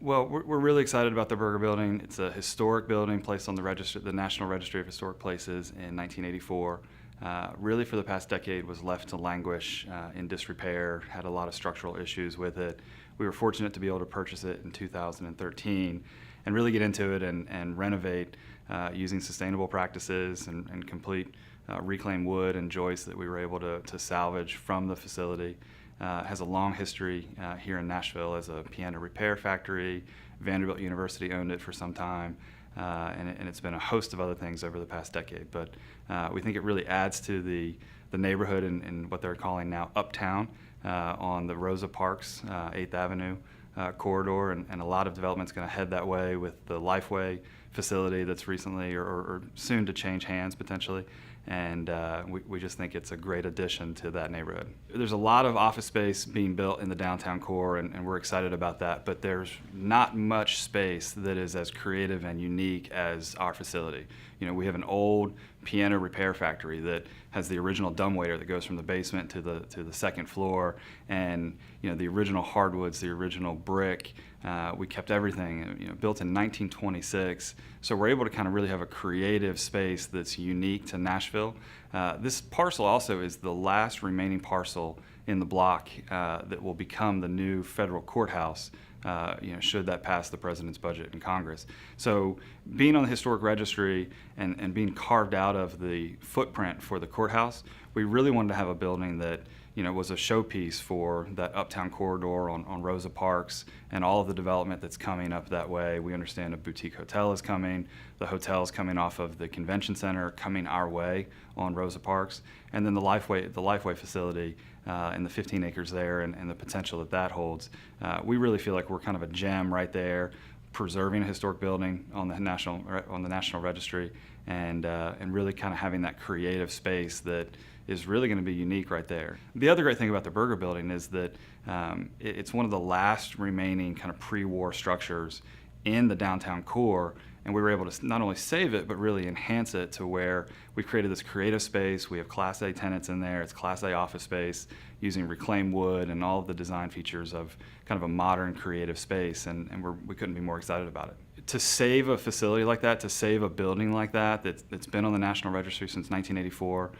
Well, we're really excited about the Berger building. It's a historic building placed on the National Registry of Historic Places in 1984. Really for the past decade was left to languish in disrepair, had a lot of structural issues with it. We were fortunate to be able to purchase it in 2013 and really get into it and renovate using sustainable practices and complete reclaimed wood and joists that we were able to salvage from the facility. Has a long history here in Nashville as a piano repair factory. Vanderbilt University owned it for some time, and it's been a host of other things over the past decade. But we think it really adds to the neighborhood in what they're calling now Uptown on the Rosa Parks 8th Avenue corridor, and a lot of development's going to head that way with the Lifeway facility that's recently or soon to change hands potentially. And we just think it's a great addition to that neighborhood. There's a lot of office space being built in the downtown core, and we're excited about that, but there's not much space that is as creative and unique as our facility. You know, we have an old piano repair factory that has the original dumbwaiter that goes from the basement to the second floor, and you know, the original hardwoods, the original brick. We kept everything, you know, built in 1926, so we're able to kind of really have a creative space that's unique to Nashville. This parcel also is the last remaining parcel in the block that will become the new federal courthouse, you know, should that pass the president's budget in Congress. So being on the historic registry and being carved out of the footprint for the courthouse, we really wanted to have a building that, you know, was a showpiece for that uptown corridor on Rosa Parks and all of the development that's coming up that way. We understand a boutique hotel is coming. The hotel is coming off of the convention center, coming our way on Rosa Parks, and then the Lifeway facility and the 15 acres there and the potential that holds. We really feel like we're kind of a gem right there, preserving a historic building on the National Registry, and really kind of having that creative space that is really going to be unique right there. The other great thing about the Berger building is that it's one of the last remaining kind of pre-war structures in the downtown core, and we were able to not only save it, but really enhance it to where we've created this creative space. We have Class A tenants in there. It's Class A office space using reclaimed wood and all of the design features of kind of a modern creative space, and we couldn't be more excited about it. To save a facility like that, to save a building like that's been on the National Registry since 1984,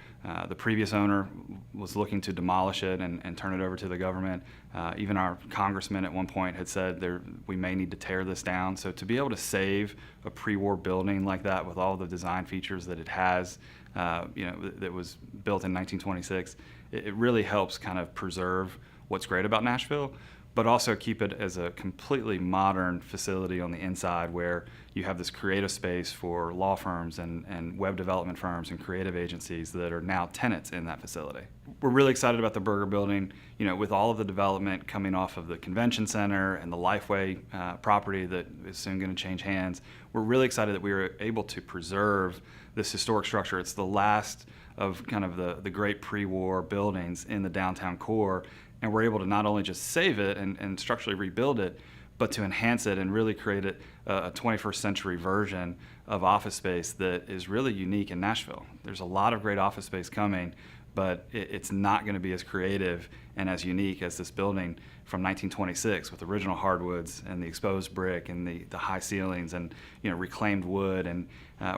the previous owner was looking to demolish it and turn it over to the government. Even our congressman at one point had said we may need to tear this down. So to be able to save a pre-war building like that with all the design features that it has, you know, that was built in 1926, it really helps kind of preserve what's great about Nashville, but also keep it as a completely modern facility on the inside where you have this creative space for law firms and web development firms and creative agencies that are now tenants in that facility. We're really excited about the Berger building. You know, with all of the development coming off of the convention center and the Lifeway property that is soon going to change hands, we're really excited that we were able to preserve this historic structure. It's the last of kind of the great pre-war buildings in the downtown core, and we're able to not only just save it and structurally rebuild it, but to enhance it and really create it a 21st century version of office space that is really unique in Nashville. There's a lot of great office space coming, but it's not going to be as creative and as unique as this building from 1926 with original hardwoods and the exposed brick and the high ceilings and, you know, reclaimed wood. And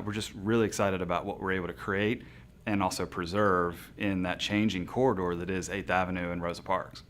we're just really excited about what we're able to create and also preserve in that changing corridor that is 8th Avenue and Rosa Parks.